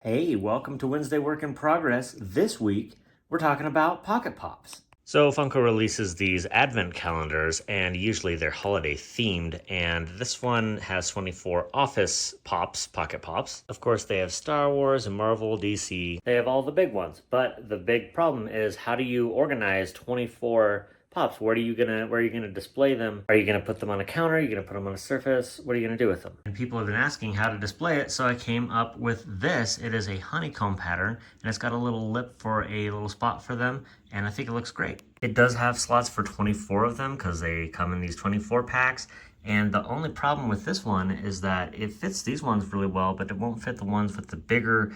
Hey, welcome to Wednesday Work in Progress. This week, we're talking about Pocket Pops. So Funko releases these advent calendars, and usually they're holiday themed, and this one has 24 Office Pops, Pocket Pops. Of course, they have Star Wars and Marvel, DC. They have all the big ones, but the big problem is, how do you organize 24 Pops? Where are you gonna display them? Are you gonna put them on a counter? Are you gonna put them on a surface? What are you gonna do with them? And people have been asking how to display it, so I came up with this. It is a honeycomb pattern, and it's got a little lip for a little spot for them, and I think it looks great. It does have slots for 24 of them because they come in these 24 packs. And the only problem with this one is that it fits these ones really well, but it won't fit the ones with the bigger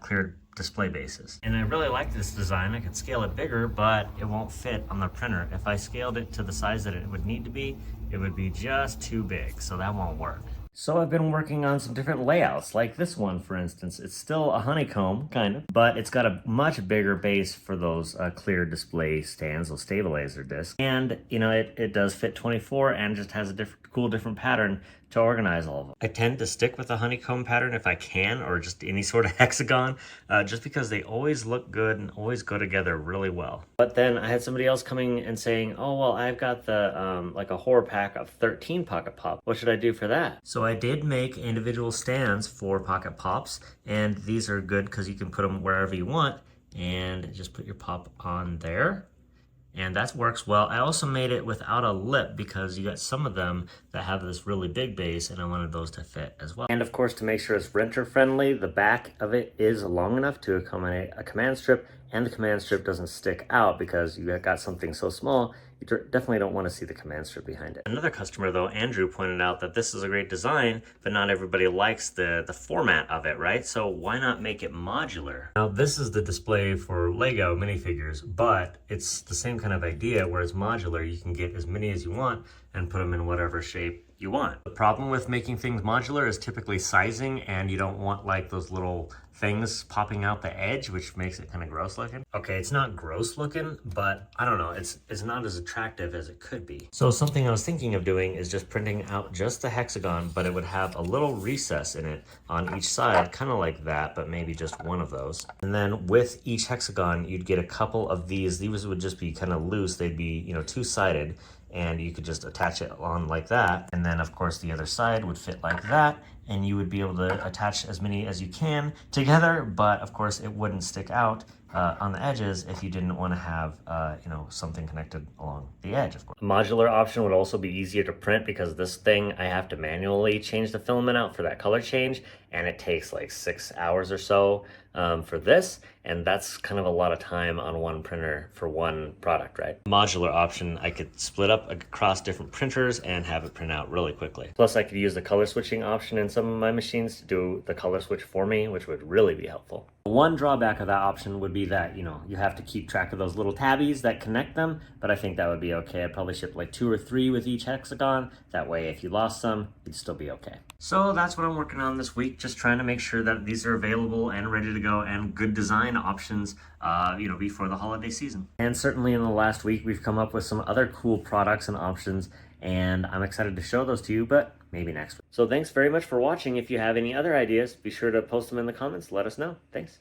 clear display bases. And I really like this design. I could scale it bigger, but it won't fit on the printer. If I scaled it to the size that it would need to be, it would be just too big, so that won't work. So I've been working on some different layouts, like this one, for instance. It's still a honeycomb, kind of, but it's got a much bigger base for those clear display stands, those stabilizer discs. And, you know, it does fit 24 and just has a cool different pattern to organize all of them. I tend to stick with a honeycomb pattern if I can, or just any sort of hexagon, just because they always look good and always go together really well. But then I had somebody else coming and saying, oh, well, I've got the, like a horror pack of 13 Pocket Pop. What should I do for that? So I did make individual stands for Pocket Pops, and these are good because you can put them wherever you want, and just put your pop on there. And that works well. I also made it without a lip because you got some of them that have this really big base, and I wanted those to fit as well. And of course, to make sure it's renter friendly, the back of it is long enough to accommodate a command strip, and the command strip doesn't stick out because you got something so small, you definitely don't want to see the command strip behind it. Another customer though, Andrew, pointed out that this is a great design, but not everybody likes the format of it, right? So why not make it modular? Now this is the display for Lego minifigures, but it's the same kind of idea, whereas modular, you can get as many as you want and put them in whatever shape you want. The problem with making things modular is typically sizing, and you don't want like those little things popping out the edge, which makes it kind of gross looking. Okay, it's not gross looking, but I don't know, it's not as attractive as it could be. So something I was thinking of doing is just printing out just the hexagon, but it would have a little recess in it on each side, kind of like that, but maybe just one of those. And then with each hexagon, you'd get a couple of these. These would just be kind of loose. They'd be, you know, two-sided, and you could just attach it on like that. And then of course the other side would fit like that, and you would be able to attach as many as you can together, but of course it wouldn't stick out on the edges if you didn't want to have you know, something connected along the edge, of course. A modular option would also be easier to print because this thing, I have to manually change the filament out for that color change, and it takes like 6 hours or so for this, and that's kind of a lot of time on one printer for one product, right? Modular option, I could split up across different printers and have it print out really quickly. Plus I could use the color switching option in some of my machines to do the color switch for me, which would really be helpful. One drawback of that option would be that, you know, you have to keep track of those little tabbies that connect them, but I think that would be okay. I'd probably ship like 2 or 3 with each hexagon. That way, if you lost some, you'd still be okay. So that's what I'm working on this week, just trying to make sure that these are available and ready to go, and good design options, you know, before the holiday season. And certainly in the last week, we've come up with some other cool products and options, and I'm excited to show those to you, but maybe next week. So thanks very much for watching. If you have any other ideas, be sure to post them in the comments. Let us know. Thanks.